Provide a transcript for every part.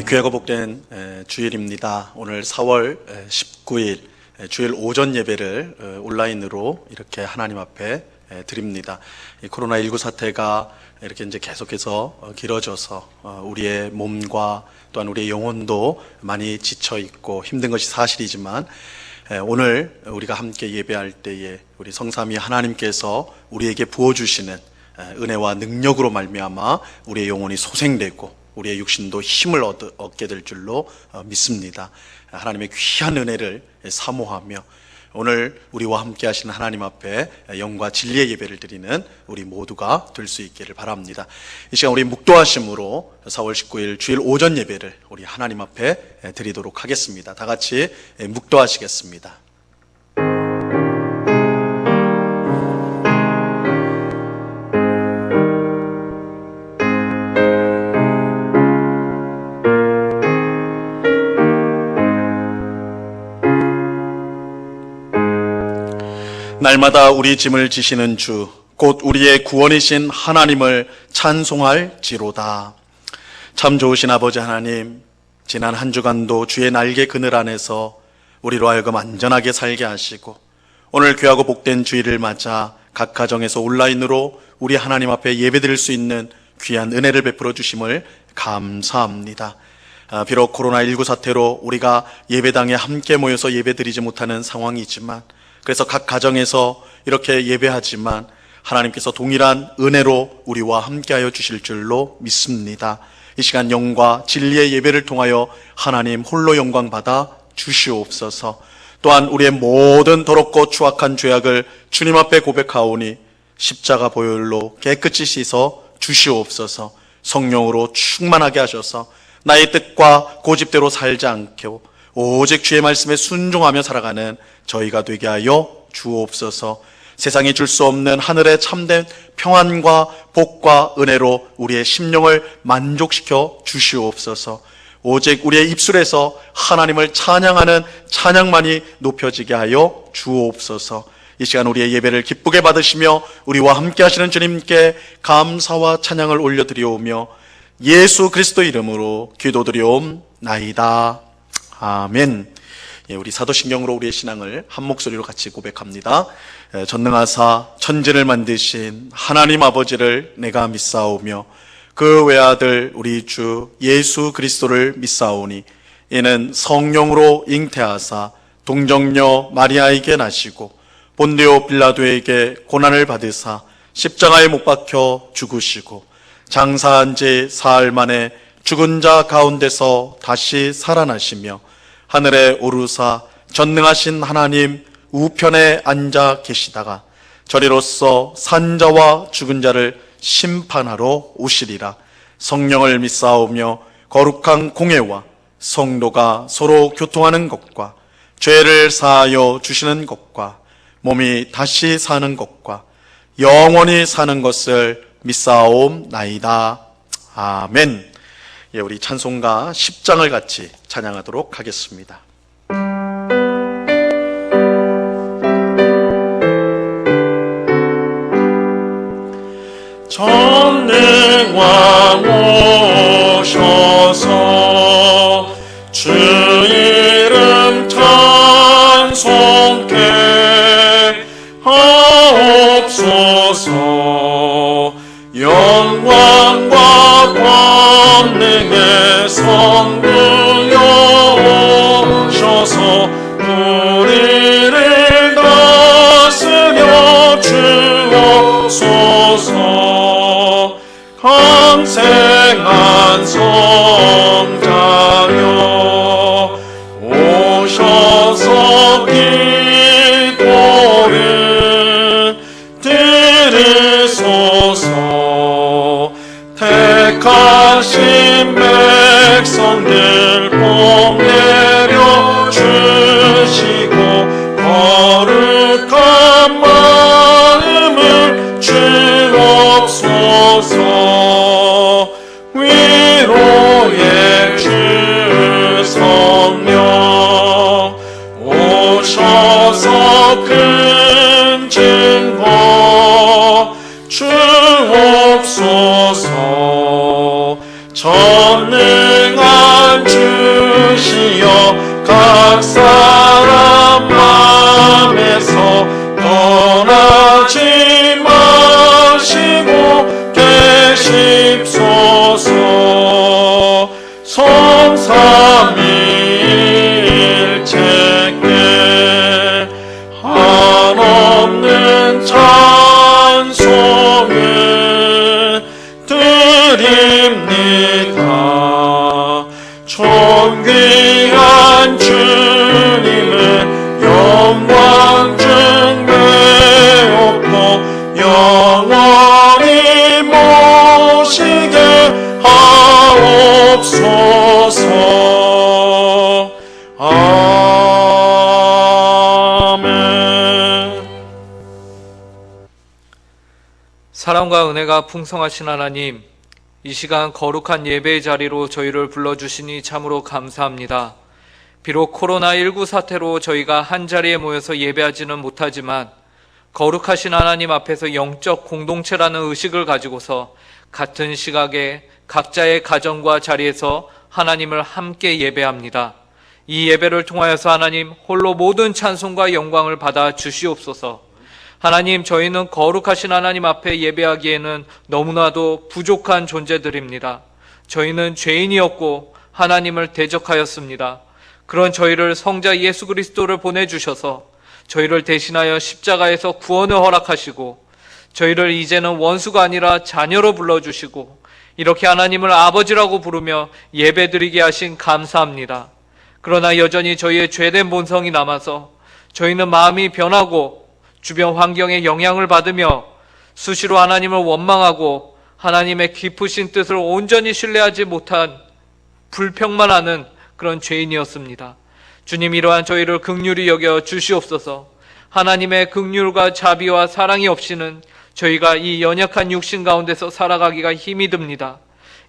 귀하고 복된 주일입니다. 오늘 4월 19일 주일 오전 예배를 온라인으로 이렇게 하나님 앞에 드립니다. 이 코로나19 사태가 이렇게 이제 계속해서 길어져서 우리의 몸과 또한 우리의 영혼도 많이 지쳐 있고 힘든 것이 사실이지만, 오늘 우리가 함께 예배할 때에 우리 성삼위 하나님께서 우리에게 부어주시는 은혜와 능력으로 말미암아 우리의 영혼이 소생되고 우리의 육신도 힘을 얻게 될 줄로 믿습니다. 하나님의 귀한 은혜를 사모하며 오늘 우리와 함께 하시는 하나님 앞에 영과 진리의 예배를 드리는 우리 모두가 될 수 있기를 바랍니다. 이 시간 우리 묵도하심으로 4월 19일 주일 오전 예배를 우리 하나님 앞에 드리도록 하겠습니다. 다 같이 묵도하시겠습니다. 날마다 우리 짐을 지시는 주, 곧 우리의 구원이신 하나님을 찬송할지로다. 참 좋으신 아버지 하나님, 지난 한 주간도 주의 날개 그늘 안에서 우리로 하여금 안전하게 살게 하시고, 오늘 귀하고 복된 주일을 맞아 각 가정에서 온라인으로 우리 하나님 앞에 예배드릴 수 있는 귀한 은혜를 베풀어 주심을 감사합니다. 비록 코로나19 사태로 우리가 예배당에 함께 모여서 예배드리지 못하는 상황이지만, 그래서 각 가정에서 이렇게 예배하지만 하나님께서 동일한 은혜로 우리와 함께하여 주실 줄로 믿습니다. 이 시간 영과 진리의 예배를 통하여 하나님 홀로 영광 받아 주시옵소서. 또한 우리의 모든 더럽고 추악한 죄악을 주님 앞에 고백하오니 십자가 보혈로 깨끗이 씻어 주시옵소서. 성령으로 충만하게 하셔서 나의 뜻과 고집대로 살지 않고 오직 주의 말씀에 순종하며 살아가는 저희가 되게 하여 주옵소서. 세상이 줄 수 없는 하늘의 참된 평안과 복과 은혜로 우리의 심령을 만족시켜 주시옵소서. 오직 우리의 입술에서 하나님을 찬양하는 찬양만이 높여지게 하여 주옵소서. 이 시간 우리의 예배를 기쁘게 받으시며 우리와 함께 하시는 주님께 감사와 찬양을 올려드리오며 예수 그리스도 이름으로 기도드리옵나이다. 아멘. 우리 사도신경으로 우리의 신앙을 한 목소리로 같이 고백합니다. 전능하사 천지를 만드신 하나님 아버지를 내가 믿사오며 그 외아들 우리 주 예수 그리스도를 믿사오니 이는 성령으로 잉태하사 동정녀 마리아에게 나시고 본디오 빌라도에게 고난을 받으사 십자가에 못 박혀 죽으시고 장사한 지 사흘 만에 죽은 자 가운데서 다시 살아나시며 하늘에 오르사 전능하신 하나님 우편에 앉아 계시다가 저리로서 산자와 죽은 자를 심판하러 오시리라. 성령을 믿사오며 거룩한 공회와 성도가 서로 교통하는 것과 죄를 사하여 주시는 것과 몸이 다시 사는 것과 영원히 사는 것을 믿사옵나이다. 아멘. 우리 찬송가 10장을 같이 찬양하도록 하겠습니다. 전능왕 오셔서 주 이름 찬송케 하옵소서. 영광과 권능의 성부여 오셔서 우리를 다스려 주옵소서. 강생한 성자여 오셔서 기도를 들으소서. 택하신 백성들 복 내려 주시고 거룩한 마음을 주옵소서. 위로의 주 성령 오셔서 큰 증거 주옵소서. 전능한 떠나지 마시고 계십소서. 성삼일체께 한없는 찬송을 드립니다. 존귀한 주님은 영광 중매없고 영원히 모시게 하옵소서. 아멘. 사랑과 은혜가 풍성하신 하나님, 이 시간 거룩한 예배의 자리로 저희를 불러주시니 참으로 감사합니다. 비록 코로나19 사태로 저희가 한자리에 모여서 예배하지는 못하지만 거룩하신 하나님 앞에서 영적 공동체라는 의식을 가지고서 같은 시각에 각자의 가정과 자리에서 하나님을 함께 예배합니다. 이 예배를 통하여서 하나님 홀로 모든 찬송과 영광을 받아 주시옵소서. 하나님, 저희는 거룩하신 하나님 앞에 예배하기에는 너무나도 부족한 존재들입니다. 저희는 죄인이었고 하나님을 대적하였습니다. 그런 저희를 성자 예수 그리스도를 보내주셔서 저희를 대신하여 십자가에서 구원을 허락하시고 저희를 이제는 원수가 아니라 자녀로 불러주시고 이렇게 하나님을 아버지라고 부르며 예배드리게 하신 감사합니다. 그러나 여전히 저희의 죄된 본성이 남아서 저희는 마음이 변하고 주변 환경에 영향을 받으며 수시로 하나님을 원망하고 하나님의 깊으신 뜻을 온전히 신뢰하지 못한 불평만 하는 그런 죄인이었습니다. 주님, 이러한 저희를 긍휼히 여겨 주시옵소서. 하나님의 긍휼과 자비와 사랑이 없이는 저희가 이 연약한 육신 가운데서 살아가기가 힘이 듭니다.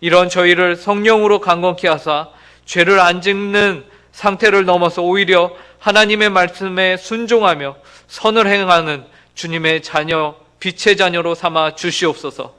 이런 저희를 성령으로 강건케 하사 죄를 안 짓는 상태를 넘어서 오히려 하나님의 말씀에 순종하며 선을 행하는 주님의 자녀, 빛의 자녀로 삼아 주시옵소서.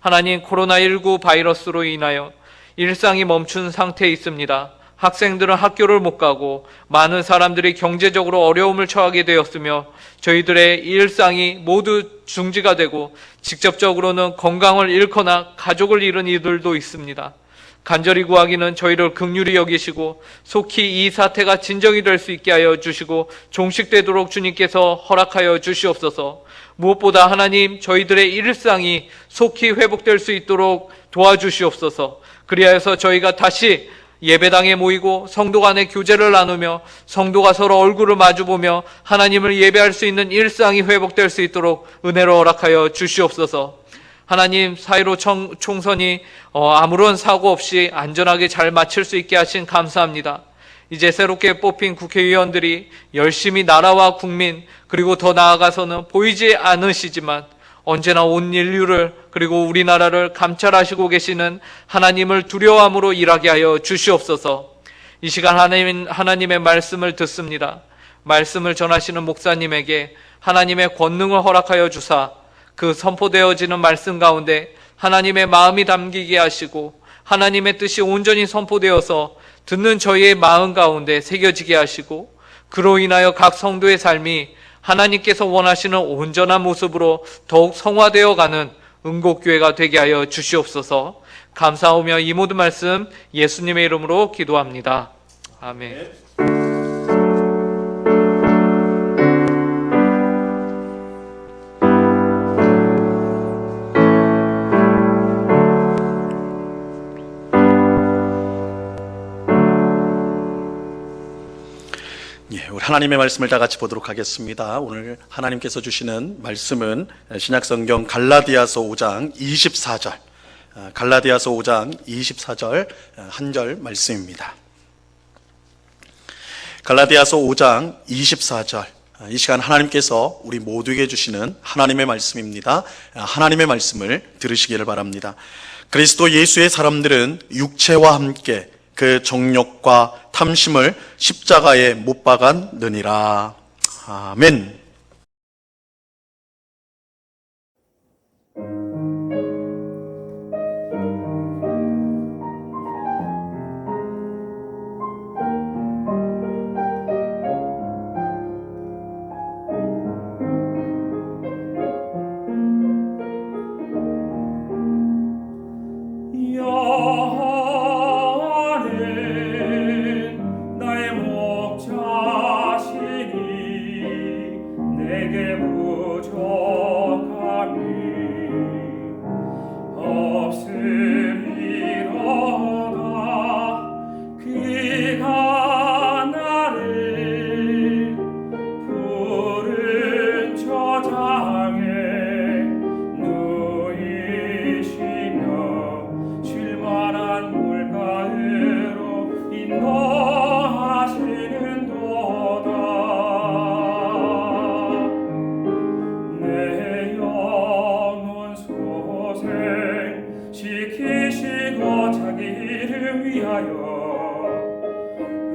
하나님, 코로나19 바이러스로 인하여 일상이 멈춘 상태에 있습니다. 학생들은 학교를 못 가고 많은 사람들이 경제적으로 어려움을 처하게 되었으며 저희들의 일상이 모두 중지가 되고 직접적으로는 건강을 잃거나 가족을 잃은 이들도 있습니다. 간절히 구하기는 저희를 긍휼히 여기시고 속히 이 사태가 진정이 될 수 있게 하여 주시고 종식되도록 주님께서 허락하여 주시옵소서. 무엇보다 하나님, 저희들의 일상이 속히 회복될 수 있도록 도와주시옵소서. 그리하여서 저희가 다시 예배당에 모이고 성도 간의 교제를 나누며 성도가 서로 얼굴을 마주보며 하나님을 예배할 수 있는 일상이 회복될 수 있도록 은혜로 허락하여 주시옵소서. 하나님, 4.15 총선이 아무런 사고 없이 안전하게 잘 마칠 수 있게 하신 감사합니다. 이제 새롭게 뽑힌 국회의원들이 열심히 나라와 국민 그리고 더 나아가서는 보이지 않으시지만 언제나 온 인류를 그리고 우리나라를 감찰하시고 계시는 하나님을 두려워함으로 일하게 하여 주시옵소서. 이 시간 하나님의 말씀을 듣습니다. 말씀을 전하시는 목사님에게 하나님의 권능을 허락하여 주사 그 선포되어지는 말씀 가운데 하나님의 마음이 담기게 하시고 하나님의 뜻이 온전히 선포되어서 듣는 저희의 마음 가운데 새겨지게 하시고 그로 인하여 각 성도의 삶이 하나님께서 원하시는 온전한 모습으로 더욱 성화되어 가는 응곡교회가 되게 하여 주시옵소서. 감사하며 이 모든 말씀 예수님의 이름으로 기도합니다. 아멘. 우리 하나님의 말씀을 다 같이 보도록 하겠습니다. 오늘 하나님께서 주시는 말씀은 신약성경 갈라디아서 5장 24절, 갈라디아서 5장 24절 한 절 말씀입니다. 갈라디아서 5장 24절, 이 시간 하나님께서 우리 모두에게 주시는 하나님의 말씀입니다. 하나님의 말씀을 들으시기를 바랍니다. 그리스도 예수의 사람들은 육체와 함께 그 정욕과 탐심을 십자가에 못 박았느니라. 아멘. 위하여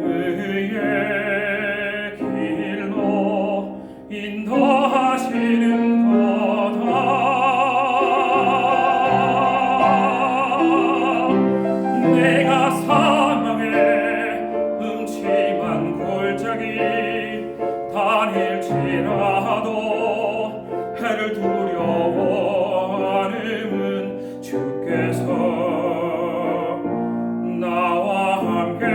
의의 길로 인도하시는 내가 사망의 음침한 골짜기 다닐지라도 해를 두려워 않음은 주께서 나와 함께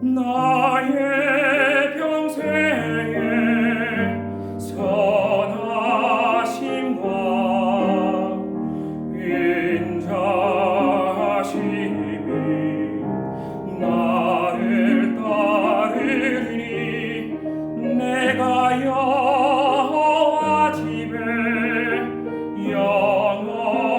나의 평생의 선하심과 인자하심이 나를 따르리니 내가 여호와 집에 영원토록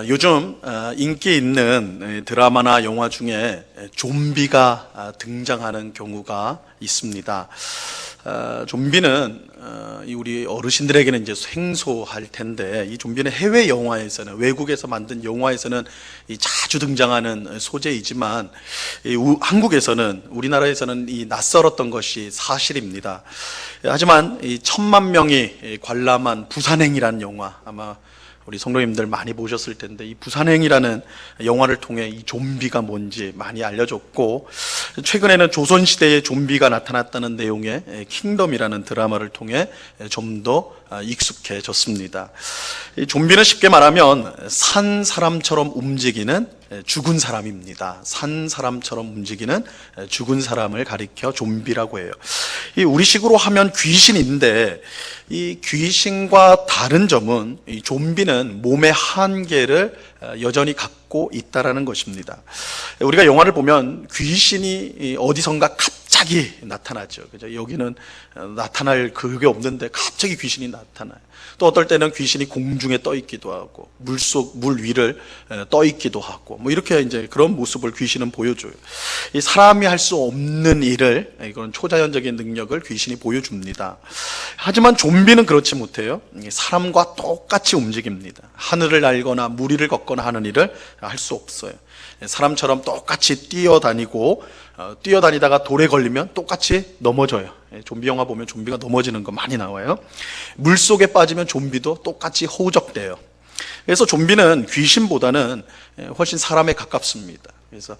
요즘 인기 있는 드라마나 영화 중에 좀비가 등장하는 경우가 있습니다. 좀비는 우리 어르신들에게는 이제 생소할 텐데, 이 좀비는 해외 영화에서는, 외국에서 만든 영화에서는 자주 등장하는 소재이지만 한국에서는, 우리나라에서는 이 낯설었던 것이 사실입니다. 하지만 이 1,000만 명이 관람한 부산행이라는 영화, 아마 우리 성도님들 많이 보셨을 텐데, 이 부산행이라는 영화를 통해 이 좀비가 뭔지 많이 알려졌고, 최근에는 조선시대에 좀비가 나타났다는 내용의 킹덤이라는 드라마를 통해 좀 더 익숙해졌습니다. 이 좀비는 쉽게 말하면 산 사람처럼 움직이는 죽은 사람입니다. 산 사람처럼 움직이는 죽은 사람을 가리켜 좀비라고 해요. 이 우리식으로 하면 귀신인데, 이 귀신과 다른 점은 이 좀비는 몸의 한계를 여전히 갖고 있다라는 것입니다. 우리가 영화를 보면 귀신이 어디선가 갑자기 나타나죠. 그죠? 여기는 나타날 그게 없는데 갑자기 귀신이 나타나요. 또 어떨 때는 귀신이 공중에 떠 있기도 하고 물 위를 떠 있기도 하고, 뭐 이렇게 이제 그런 모습을 귀신은 보여줘요. 이 사람이 할 수 없는 일을, 이건 초자연적인 능력을 귀신이 보여줍니다. 하지만 좀비는 그렇지 못해요. 사람과 똑같이 움직입니다. 하늘을 날거나 물 위를 걷거나 하는 일을 할 수 없어요. 사람처럼 똑같이 뛰어다니고, 뛰어다니다가 돌에 걸리면 똑같이 넘어져요. 좀비 영화 보면 좀비가 넘어지는 거 많이 나와요. 물속에 빠지면 좀비도 똑같이 허우적대요. 그래서 좀비는 귀신보다는 훨씬 사람에 가깝습니다. 그래서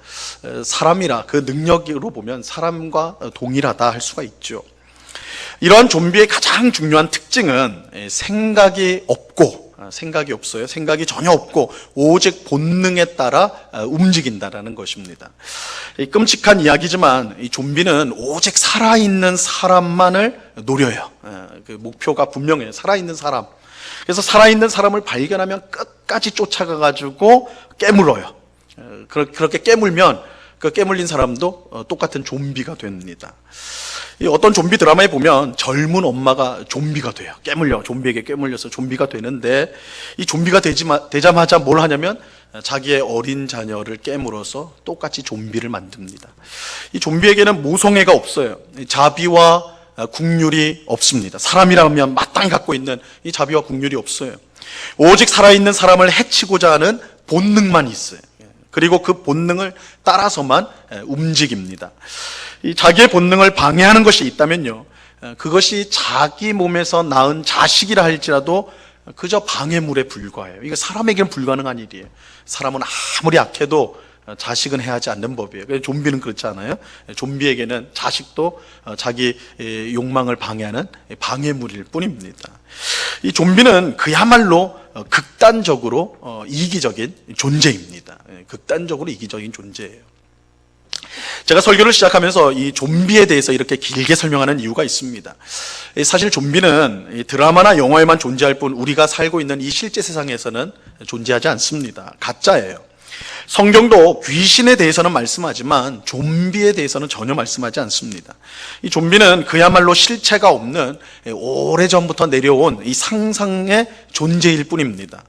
사람이라, 그 능력으로 보면 사람과 동일하다 할 수가 있죠. 이러한 좀비의 가장 중요한 특징은 생각이 없어요. 생각이 전혀 없고 오직 본능에 따라 움직인다라는 것입니다. 끔찍한 이야기지만 이 좀비는 오직 살아있는 사람만을 노려요. 그 목표가 분명해요. 살아있는 사람. 그래서 살아있는 사람을 발견하면 끝까지 쫓아가가지고 깨물어요. 그렇게 깨물면 그 깨물린 사람도 똑같은 좀비가 됩니다. 어떤 좀비 드라마에 보면 젊은 엄마가 좀비가 돼요. 좀비에게 깨물려서 좀비가 되는데, 이 좀비가 되자마자 뭘 하냐면 자기의 어린 자녀를 깨물어서 똑같이 좀비를 만듭니다. 이 좀비에게는 모성애가 없어요. 자비와 국률이 없습니다. 사람이라면 마땅히 갖고 있는 이 자비와 국률이 없어요. 오직 살아있는 사람을 해치고자 하는 본능만 있어요. 그리고 그 본능을 따라서만 움직입니다. 이 자기의 본능을 방해하는 것이 있다면요, 그것이 자기 몸에서 낳은 자식이라 할지라도 그저 방해물에 불과해요. 이거 사람에게는 불가능한 일이에요. 사람은 아무리 악해도 자식은 해하지 않는 법이에요. 좀비는 그렇지 않아요. 좀비에게는 자식도 자기 욕망을 방해하는 방해물일 뿐입니다. 이 좀비는 그야말로 극단적으로 이기적인 존재입니다. 극단적으로 이기적인 존재예요. 제가 설교를 시작하면서 이 좀비에 대해서 이렇게 길게 설명하는 이유가 있습니다. 사실 좀비는 드라마나 영화에만 존재할 뿐 우리가 살고 있는 이 실제 세상에서는 존재하지 않습니다. 가짜예요. 성경도 귀신에 대해서는 말씀하지만 좀비에 대해서는 전혀 말씀하지 않습니다. 이 좀비는 그야말로 실체가 없는 오래전부터 내려온 이 상상의 존재일 뿐입니다.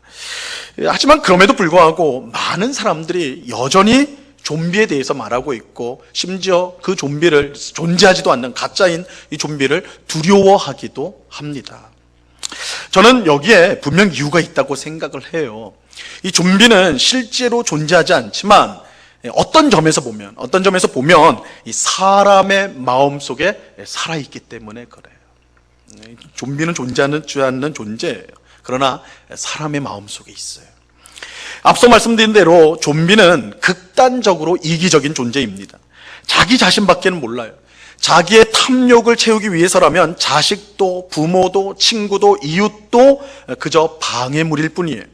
하지만 그럼에도 불구하고 많은 사람들이 여전히 좀비에 대해서 말하고 있고, 심지어 그 좀비를, 존재하지도 않는 가짜인 이 좀비를 두려워하기도 합니다. 저는 여기에 분명 이유가 있다고 생각을 해요. 이 좀비는 실제로 존재하지 않지만 어떤 점에서 보면 이 사람의 마음 속에 살아있기 때문에 그래요. 좀비는 존재하지 않는 존재예요. 그러나 사람의 마음 속에 있어요. 앞서 말씀드린 대로 좀비는 극단적으로 이기적인 존재입니다. 자기 자신밖에는 몰라요. 자기의 탐욕을 채우기 위해서라면 자식도 부모도 친구도 이웃도 그저 방해물일 뿐이에요.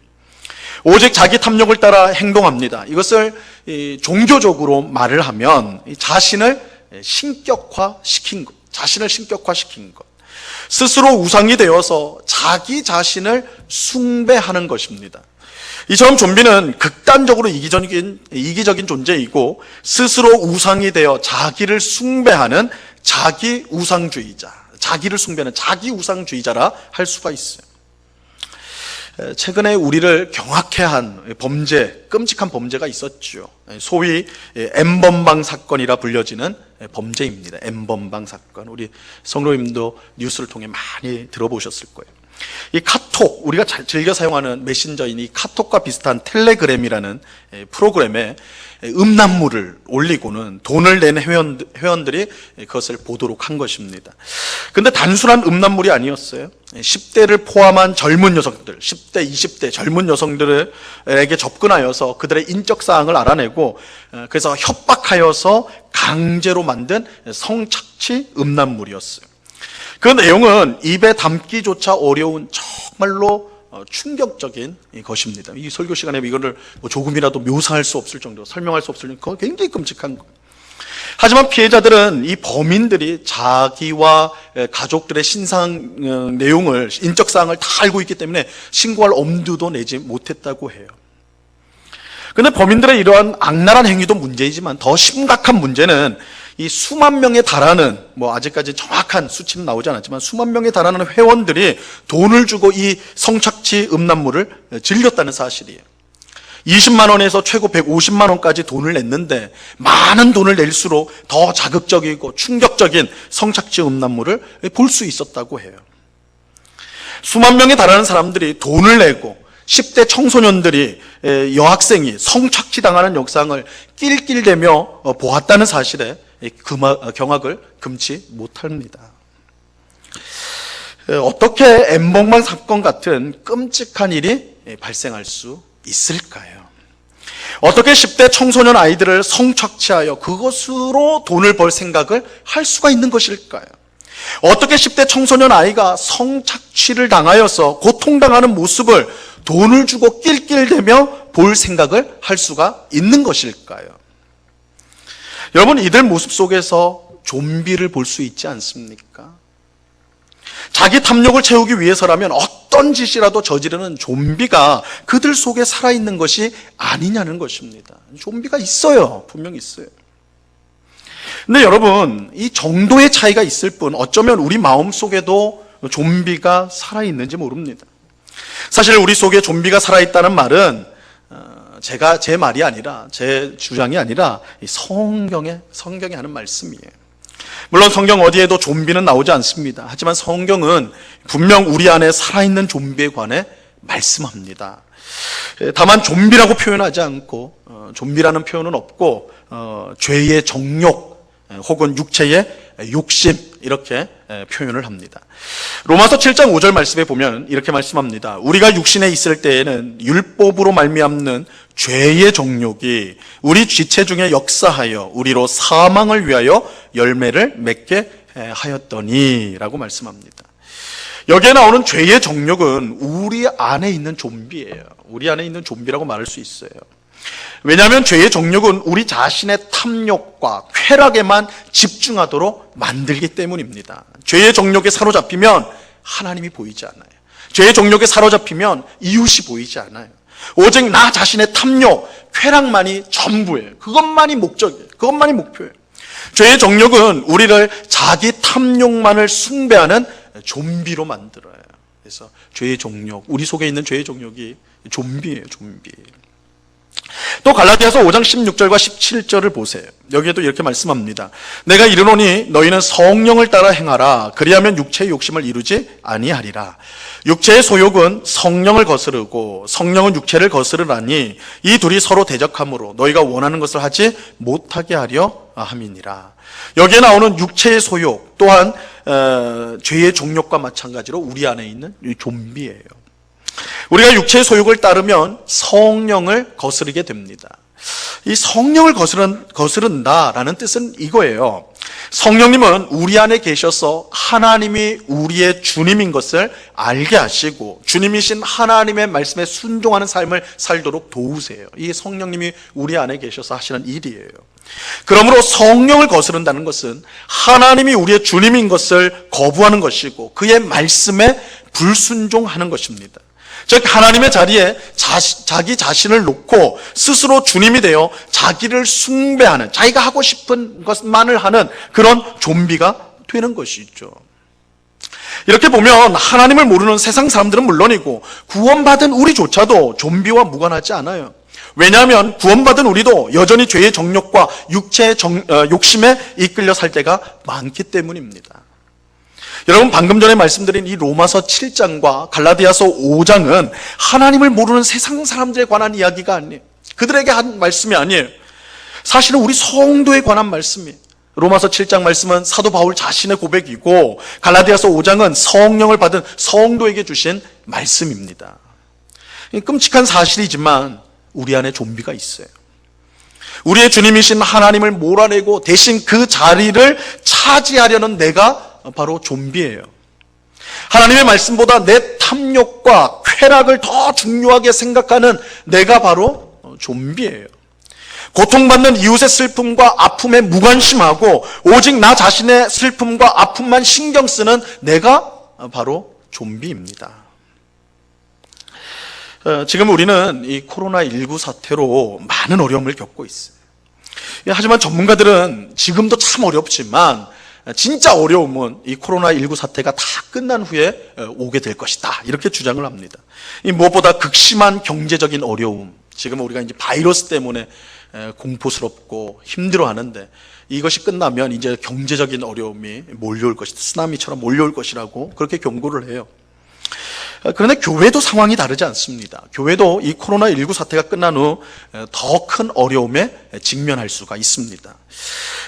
오직 자기 탐욕을 따라 행동합니다. 이것을 종교적으로 말을 하면 자신을 신격화시킨 것, 스스로 우상이 되어서 자기 자신을 숭배하는 것입니다. 이처럼 좀비는 극단적으로 이기적인 존재이고, 스스로 우상이 되어 자기를 숭배하는 자기를 숭배하는 자기 우상주의자라 할 수가 있어요. 최근에 우리를 경악해 한 끔찍한 범죄가 있었죠. 소위 N번방 사건이라 불려지는 범죄입니다. N번방 사건. 우리 성도님도 뉴스를 통해 많이 들어보셨을 거예요. 이 카톡, 우리가 즐겨 사용하는 메신저인 이 카톡과 비슷한 텔레그램이라는 프로그램에 음란물을 올리고는 돈을 낸 회원들이 그것을 보도록 한 것입니다. 근데 단순한 음란물이 아니었어요. 10대를 포함한 젊은 여성들, 10대, 20대 젊은 여성들에게 접근하여서 그들의 인적 사항을 알아내고, 그래서 협박하여서 강제로 만든 성착취 음란물이었어요. 그 내용은 입에 담기조차 어려운 정말로 충격적인 것입니다. 이 설교 시간에 이거를 조금이라도 묘사할 수 없을 정도, 설명할 수 없을 정도, 굉장히 끔찍한 거예요. 하지만 피해자들은 이 범인들이 자기와 가족들의 신상 내용을, 인적 사항을 다 알고 있기 때문에 신고할 엄두도 내지 못했다고 해요. 그런데 범인들의 이러한 악랄한 행위도 문제이지만 더 심각한 문제는 이 수만 명에 달하는, 아직까지 정확한 수치는 나오지 않았지만 수만 명에 달하는 회원들이 돈을 주고 이 성착취 음란물을 즐겼다는 사실이에요. 20만 원에서 최고 150만 원까지 돈을 냈는데, 많은 돈을 낼수록 더 자극적이고 충격적인 성착취 음란물을 볼 수 있었다고 해요. 수만 명에 달하는 사람들이 돈을 내고 10대 청소년들이, 여학생이 성착취당하는 영상을 낄낄대며 보았다는 사실에 경악을 금치 못합니다. 어떻게 N번방 사건 같은 끔찍한 일이 발생할 수 있을까요? 어떻게 10대 청소년 아이들을 성착취하여 그것으로 돈을 벌 생각을 할 수가 있는 것일까요? 어떻게 10대 청소년 아이가 성착취를 당하여서 고통당하는 모습을 돈을 주고 낄낄대며 볼 생각을 할 수가 있는 것일까요? 여러분, 이들 모습 속에서 좀비를 볼 수 있지 않습니까? 자기 탐욕을 채우기 위해서라면 어떤 짓이라도 저지르는 좀비가 그들 속에 살아있는 것이 아니냐는 것입니다. 좀비가 있어요. 분명히 있어요. 근데 여러분, 이 정도의 차이가 있을 뿐 어쩌면 우리 마음 속에도 좀비가 살아있는지 모릅니다. 사실 우리 속에 좀비가 살아있다는 말은 제 말이 아니라, 제 주장이 아니라 성경에 하는 말씀이에요. 물론 성경 어디에도 좀비는 나오지 않습니다. 하지만 성경은 분명 우리 안에 살아있는 좀비에 관해 말씀합니다. 다만 좀비라고 표현하지 않고, 좀비라는 표현은 없고, 죄의 정욕 혹은 육체의 욕심, 이렇게 표현을 합니다. 로마서 7장 5절 말씀에 보면 이렇게 말씀합니다. 우리가 육신에 있을 때에는 율법으로 말미암는 죄의 정욕이 우리 지체 중에 역사하여 우리로 사망을 위하여 열매를 맺게 하였더니 라고 말씀합니다. 여기에 나오는 죄의 정욕은 우리 안에 있는 좀비예요. 우리 안에 있는 좀비라고 말할 수 있어요. 왜냐하면 죄의 정욕은 우리 자신의 탐욕과 쾌락에만 집중하도록 만들기 때문입니다. 죄의 정욕에 사로잡히면 하나님이 보이지 않아요. 죄의 정욕에 사로잡히면 이웃이 보이지 않아요. 오직 나 자신의 탐욕, 쾌락만이 전부예요. 그것만이 목적이에요. 그것만이 목표예요. 죄의 정욕은 우리를 자기 탐욕만을 숭배하는 좀비로 만들어요. 그래서 죄의 정욕, 우리 속에 있는 죄의 정욕이 좀비예요, 좀비. 또 갈라디아서 5장 16절과 17절을 보세요. 여기에도 이렇게 말씀합니다. 내가 이르노니 너희는 성령을 따라 행하라. 그리하면 육체의 욕심을 이루지 아니하리라. 육체의 소욕은 성령을 거스르고 성령은 육체를 거스르라니 이 둘이 서로 대적하므로 너희가 원하는 것을 하지 못하게 하려 함이니라. 여기에 나오는 육체의 소욕 또한 죄의 종욕과 마찬가지로 우리 안에 있는 좀비예요. 우리가 육체의 소욕을 따르면 성령을 거스르게 됩니다. 이 성령을 거스른다라는 뜻은 이거예요. 성령님은 우리 안에 계셔서 하나님이 우리의 주님인 것을 알게 하시고 주님이신 하나님의 말씀에 순종하는 삶을 살도록 도우세요. 이게 성령님이 우리 안에 계셔서 하시는 일이에요. 그러므로 성령을 거스른다는 것은 하나님이 우리의 주님인 것을 거부하는 것이고 그의 말씀에 불순종하는 것입니다. 즉 하나님의 자리에 자기 자신을 놓고 스스로 주님이 되어 자기를 숭배하는, 자기가 하고 싶은 것만을 하는 그런 좀비가 되는 것이죠. 이렇게 보면 하나님을 모르는 세상 사람들은 물론이고 구원받은 우리조차도 좀비와 무관하지 않아요. 왜냐하면 구원받은 우리도 여전히 죄의 정욕과 육체의 욕심에 이끌려 살 때가 많기 때문입니다. 여러분, 방금 전에 말씀드린 이 로마서 7장과 갈라디아서 5장은 하나님을 모르는 세상 사람들에 관한 이야기가 아니에요. 그들에게 한 말씀이 아니에요. 사실은 우리 성도에 관한 말씀이에요. 로마서 7장 말씀은 사도 바울 자신의 고백이고 갈라디아서 5장은 성령을 받은 성도에게 주신 말씀입니다. 끔찍한 사실이지만 우리 안에 좀비가 있어요. 우리의 주님이신 하나님을 몰아내고 대신 그 자리를 차지하려는 내가 바로 좀비예요. 하나님의 말씀보다 내 탐욕과 쾌락을 더 중요하게 생각하는 내가 바로 좀비예요. 고통받는 이웃의 슬픔과 아픔에 무관심하고 오직 나 자신의 슬픔과 아픔만 신경 쓰는 내가 바로 좀비입니다. 지금 우리는 이 코로나19 사태로 많은 어려움을 겪고 있어요. 하지만 전문가들은 지금도 참 어렵지만 진짜 어려움은 이 코로나19 사태가 다 끝난 후에 오게 될 것이다, 이렇게 주장을 합니다. 이 무엇보다 극심한 경제적인 어려움, 지금 우리가 이제 바이러스 때문에 공포스럽고 힘들어하는데 이것이 끝나면 이제 경제적인 어려움이 몰려올 것이다, 쓰나미처럼 몰려올 것이라고 그렇게 경고를 해요. 그런데 교회도 상황이 다르지 않습니다. 교회도 이 코로나19 사태가 끝난 후 더 큰 어려움에 직면할 수가 있습니다.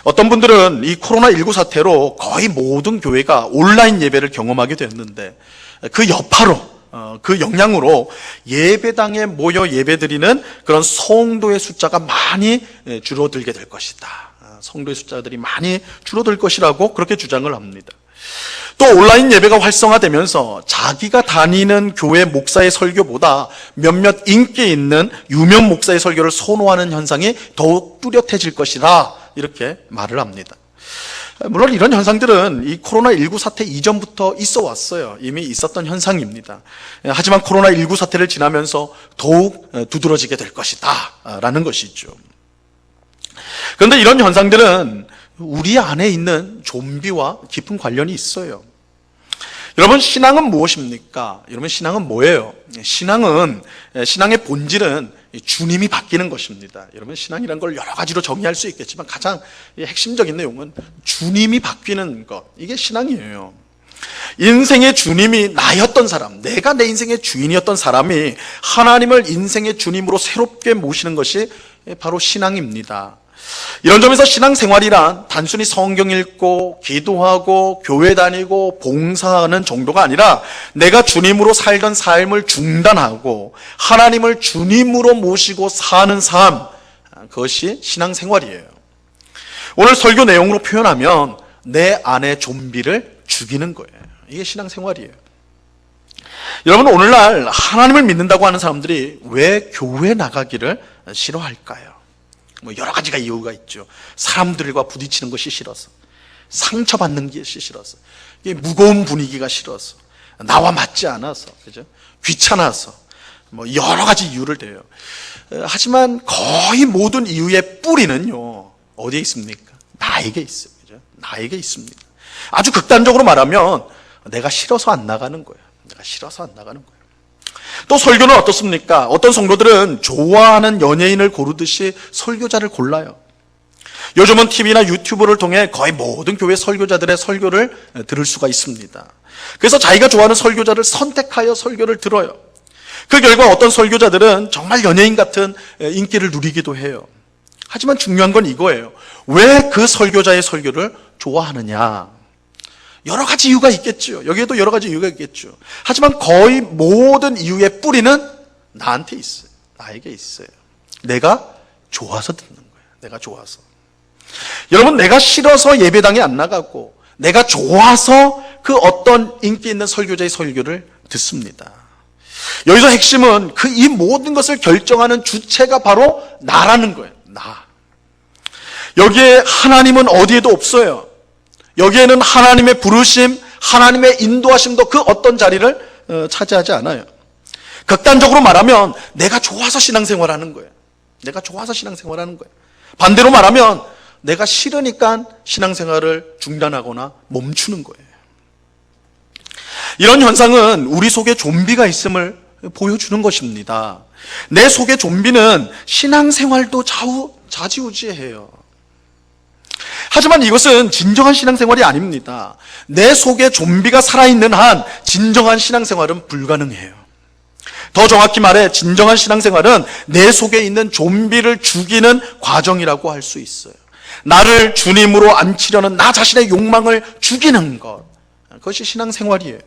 어떤 분들은 이 코로나19 사태로 거의 모든 교회가 온라인 예배를 경험하게 됐는데 그 여파로, 그 영향으로 예배당에 모여 예배드리는 그런 성도의 숫자가 많이 줄어들게 될 것이다. 성도의 숫자들이 많이 줄어들 것이라고 그렇게 주장을 합니다. 또 온라인 예배가 활성화되면서 자기가 다니는 교회 목사의 설교보다 몇몇 인기 있는 유명 목사의 설교를 선호하는 현상이 더욱 뚜렷해질 것이라 이렇게 말을 합니다. 물론 이런 현상들은 이 코로나19 사태 이전부터 있어 왔어요. 이미 있었던 현상입니다. 하지만 코로나19 사태를 지나면서 더욱 두드러지게 될 것이다 라는 것이죠. 그런데 이런 현상들은 우리 안에 있는 좀비와 깊은 관련이 있어요. 여러분, 신앙은 무엇입니까? 여러분, 신앙은 뭐예요? 신앙의 본질은 주님이 바뀌는 것입니다. 여러분, 신앙이란 걸 여러 가지로 정의할 수 있겠지만 가장 핵심적인 내용은 주님이 바뀌는 것, 이게 신앙이에요. 인생의 주님이 나였던 사람, 내가 내 인생의 주인이었던 사람이 하나님을 인생의 주님으로 새롭게 모시는 것이 바로 신앙입니다. 이런 점에서 신앙생활이란 단순히 성경 읽고 기도하고 교회 다니고 봉사하는 정도가 아니라 내가 주님으로 살던 삶을 중단하고 하나님을 주님으로 모시고 사는 삶, 그것이 신앙생활이에요. 오늘 설교 내용으로 표현하면 내 안의 좀비를 죽이는 거예요. 이게 신앙생활이에요. 여러분, 오늘날 하나님을 믿는다고 하는 사람들이 왜 교회 나가기를 싫어할까요? 여러 가지가 이유가 있죠. 사람들과 부딪히는 것이 싫어서, 상처받는 것이 싫어서, 무거운 분위기가 싫어서, 나와 맞지 않아서, 그죠? 귀찮아서, 여러 가지 이유를 대요. 하지만 거의 모든 이유의 뿌리는요, 어디에 있습니까? 나에게 있어요. 그죠? 나에게 있습니다. 아주 극단적으로 말하면 내가 싫어서 안 나가는 거예요. 내가 싫어서 안 나가는 거예요. 또 설교는 어떻습니까? 어떤 성도들은 좋아하는 연예인을 고르듯이 설교자를 골라요. 요즘은 TV나 유튜브를 통해 거의 모든 교회 설교자들의 설교를 들을 수가 있습니다. 그래서 자기가 좋아하는 설교자를 선택하여 설교를 들어요. 그 결과 어떤 설교자들은 정말 연예인 같은 인기를 누리기도 해요. 하지만 중요한 건 이거예요. 왜 그 설교자의 설교를 좋아하느냐? 여러 가지 이유가 있겠죠. 여기에도 여러 가지 이유가 있겠죠. 하지만 거의 모든 이유의 뿌리는 나한테 있어요. 나에게 있어요. 내가 좋아서 듣는 거예요. 내가 좋아서. 여러분, 내가 싫어서 예배당에 안 나가고 내가 좋아서 그 어떤 인기 있는 설교자의 설교를 듣습니다. 여기서 핵심은 이 모든 것을 결정하는 주체가 바로 나라는 거예요. 나. 여기에 하나님은 어디에도 없어요. 여기에는 하나님의 부르심, 하나님의 인도하심도 그 어떤 자리를 차지하지 않아요. 극단적으로 말하면 내가 좋아서 신앙생활하는 거예요. 내가 좋아서 신앙생활하는 거예요. 반대로 말하면 내가 싫으니까 신앙생활을 중단하거나 멈추는 거예요. 이런 현상은 우리 속에 좀비가 있음을 보여주는 것입니다. 내 속의 좀비는 신앙생활도 좌지우지해요. 하지만 이것은 진정한 신앙생활이 아닙니다. 내 속에 좀비가 살아있는 한 진정한 신앙생활은 불가능해요. 더 정확히 말해 진정한 신앙생활은 내 속에 있는 좀비를 죽이는 과정이라고 할 수 있어요. 나를 주님으로 앉히려는 나 자신의 욕망을 죽이는 것, 그것이 신앙생활이에요.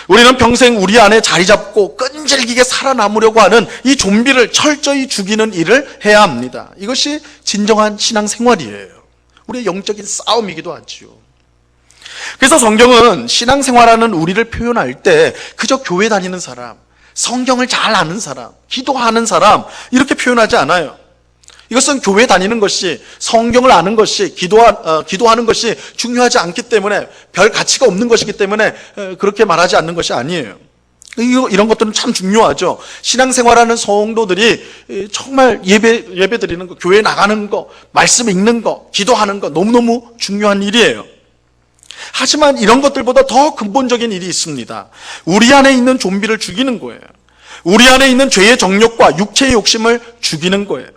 우리는 평생 우리 안에 자리 잡고 끈질기게 살아남으려고 하는 이 좀비를 철저히 죽이는 일을 해야 합니다. 이것이 진정한 신앙생활이에요. 우리의 영적인 싸움이기도 하죠. 그래서 성경은 신앙생활하는 우리를 표현할 때 그저 교회 다니는 사람, 성경을 잘 아는 사람, 기도하는 사람 이렇게 표현하지 않아요. 이것은 교회 다니는 것이, 성경을 아는 것이, 기도하는 것이 중요하지 않기 때문에, 별 가치가 없는 것이기 때문에 그렇게 말하지 않는 것이 아니에요. 이런 것들은 참 중요하죠. 신앙생활하는 성도들이 정말 예배 드리는 거, 교회 나가는 거, 말씀 읽는 거, 기도하는 거 너무너무 중요한 일이에요. 하지만 이런 것들보다 더 근본적인 일이 있습니다. 우리 안에 있는 좀비를 죽이는 거예요. 우리 안에 있는 죄의 정욕과 육체의 욕심을 죽이는 거예요.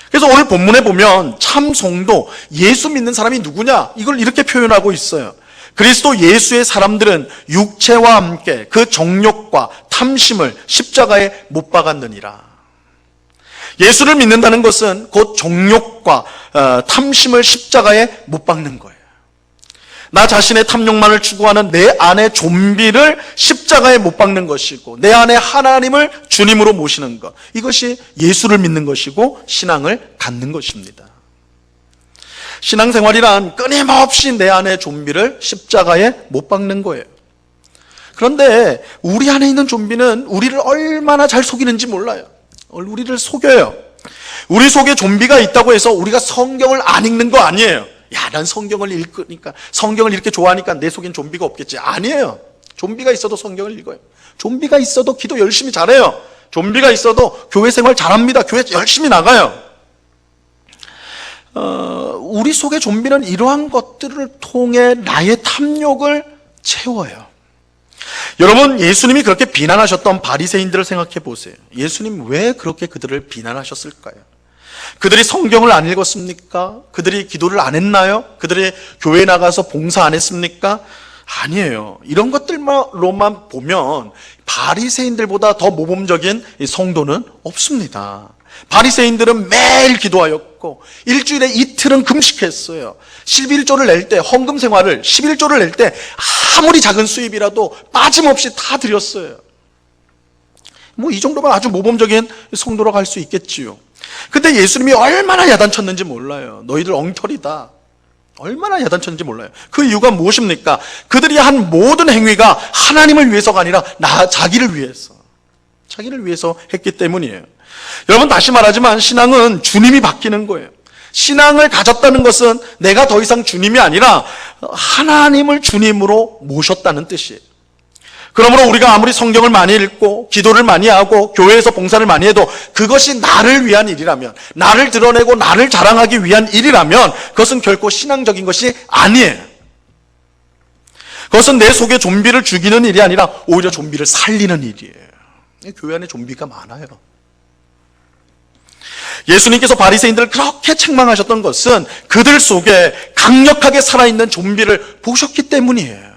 그래서 오늘 본문에 보면 참 성도, 예수 믿는 사람이 누구냐? 이걸 이렇게 표현하고 있어요. 그리스도 예수의 사람들은 육체와 함께 그 정욕과 탐심을 십자가에 못 박았느니라. 예수를 믿는다는 것은 곧 정욕과 탐심을 십자가에 못 박는 거예요. 나 자신의 탐욕만을 추구하는 내 안의 좀비를 십자가에 못 박는 것이고 내 안에 하나님을 주님으로 모시는 것, 이것이 예수를 믿는 것이고 신앙을 갖는 것입니다. 신앙생활이란 끊임없이 내 안의 좀비를 십자가에 못 박는 거예요. 그런데 우리 안에 있는 좀비는 우리를 얼마나 잘 속이는지 몰라요. 우리를 속여요. 우리 속에 좀비가 있다고 해서 우리가 성경을 안 읽는 거 아니에요. 야, 난 성경을 읽으니까, 성경을 이렇게 좋아하니까 내 속엔 좀비가 없겠지. 아니에요. 좀비가 있어도 성경을 읽어요. 좀비가 있어도 기도 열심히 잘해요. 좀비가 있어도 교회 생활 잘합니다. 교회 열심히 나가요. 우리 속의 좀비는 이러한 것들을 통해 나의 탐욕을 채워요. 여러분, 예수님이 그렇게 비난하셨던 바리새인들을 생각해 보세요. 예수님 왜 그렇게 그들을 비난하셨을까요? 그들이 성경을 안 읽었습니까? 그들이 기도를 안 했나요? 그들이 교회에 나가서 봉사 안 했습니까? 아니에요. 이런 것들로만 보면 바리새인들보다 더 모범적인 성도는 없습니다. 바리새인들은 매일 기도하였고 일주일에 이틀은 금식했어요. 11조를 낼 때, 헌금 생활을 11조를 낼 때 아무리 작은 수입이라도 빠짐없이 다 드렸어요. 이 정도면 아주 모범적인 성도라고 할 수 있겠지요. 근데 예수님이 얼마나 야단쳤는지 몰라요. 너희들 엉터리다. 얼마나 야단쳤는지 몰라요. 그 이유가 무엇입니까? 그들이 한 모든 행위가 하나님을 위해서가 아니라 자기를 위해서 했기 때문이에요. 여러분, 다시 말하지만 신앙은 주님이 바뀌는 거예요. 신앙을 가졌다는 것은 내가 더 이상 주님이 아니라 하나님을 주님으로 모셨다는 뜻이에요. 그러므로 우리가 아무리 성경을 많이 읽고 기도를 많이 하고 교회에서 봉사를 많이 해도 그것이 나를 위한 일이라면, 나를 드러내고 나를 자랑하기 위한 일이라면 그것은 결코 신앙적인 것이 아니에요. 그것은 내 속에 좀비를 죽이는 일이 아니라 오히려 좀비를 살리는 일이에요. 교회 안에 좀비가 많아요. 예수님께서 바리새인들을 그렇게 책망하셨던 것은 그들 속에 강력하게 살아있는 좀비를 보셨기 때문이에요.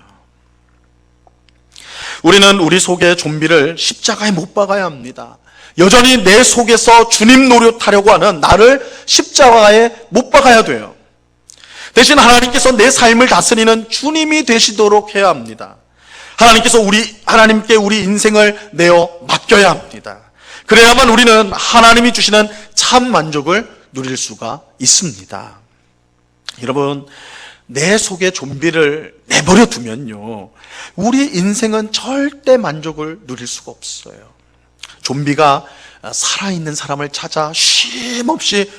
우리는 우리 속의 좀비를 십자가에 못 박아야 합니다. 여전히 내 속에서 주님 노릇하려고 하는 나를 십자가에 못 박아야 돼요. 대신 하나님께서 내 삶을 다스리는 주님이 되시도록 해야 합니다. 하나님께 우리 인생을 내어 맡겨야 합니다. 그래야만 우리는 하나님이 주시는 참 만족을 누릴 수가 있습니다. 여러분, 내 속에 좀비를 내버려 두면요, 우리 인생은 절대 만족을 누릴 수가 없어요. 좀비가 살아있는 사람을 찾아 쉼없이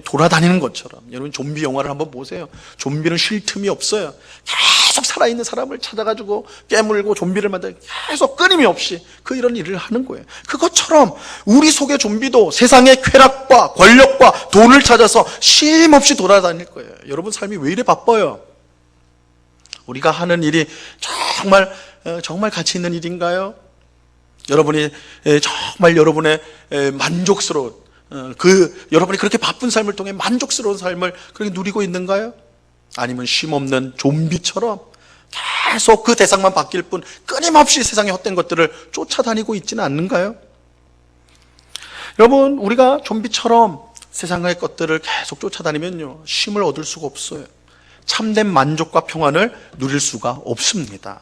돌아다니는 것처럼, 여러분 좀비 영화를 한번 보세요. 좀비는 쉴 틈이 없어요. 계속 살아있는 사람을 찾아가지고 깨물고 좀비를 만들고 계속 끊임이 없이 이런 일을 하는 거예요. 그것처럼 우리 속의 좀비도 세상의 쾌락과 권력과 돈을 찾아서 쉼없이 돌아다닐 거예요. 여러분 삶이 왜 이래 바빠요? 우리가 하는 일이 정말 가치 있는 일인가요? 여러분이 정말 여러분의 만족스러운 여러분이 그렇게 바쁜 삶을 통해 만족스러운 삶을 그렇게 누리고 있는가요? 아니면 쉼없는 좀비처럼 계속 그 대상만 바뀔 뿐 끊임없이 세상의 헛된 것들을 쫓아다니고 있지는 않는가요? 여러분, 우리가 좀비처럼 세상의 것들을 계속 쫓아다니면요, 쉼을 얻을 수가 없어요. 참된 만족과 평안을 누릴 수가 없습니다.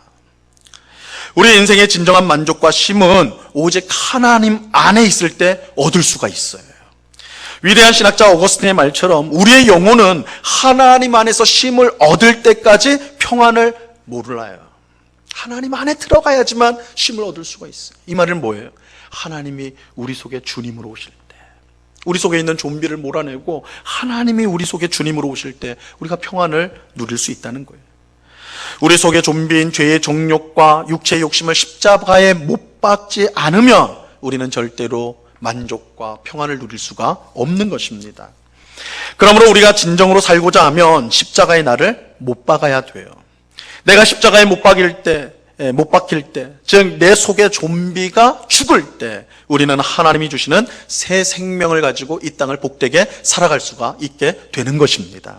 우리 인생의 진정한 만족과 쉼은 오직 하나님 안에 있을 때 얻을 수가 있어요. 위대한 신학자 어거스틴의 말처럼 우리의 영혼은 하나님 안에서 쉼을 얻을 때까지 평안을 몰라요. 하나님 안에 들어가야지만 쉼을 얻을 수가 있어요. 이 말은 뭐예요? 하나님이 우리 속에 주님으로 오실 때, 우리 속에 있는 좀비를 몰아내고 하나님이 우리 속에 주님으로 오실 때 우리가 평안을 누릴 수 있다는 거예요. 우리 속에 좀비인 죄의 정욕과 육체의 욕심을 십자가에 못 박지 않으면 우리는 절대로 만족과 평안을 누릴 수가 없는 것입니다. 그러므로 우리가 진정으로 살고자 하면 십자가의 나를 못 박아야 돼요. 내가 십자가에 못 박힐 때, 즉 내 속에 좀비가 죽을 때 우리는 하나님이 주시는 새 생명을 가지고 이 땅을 복되게 살아갈 수가 있게 되는 것입니다.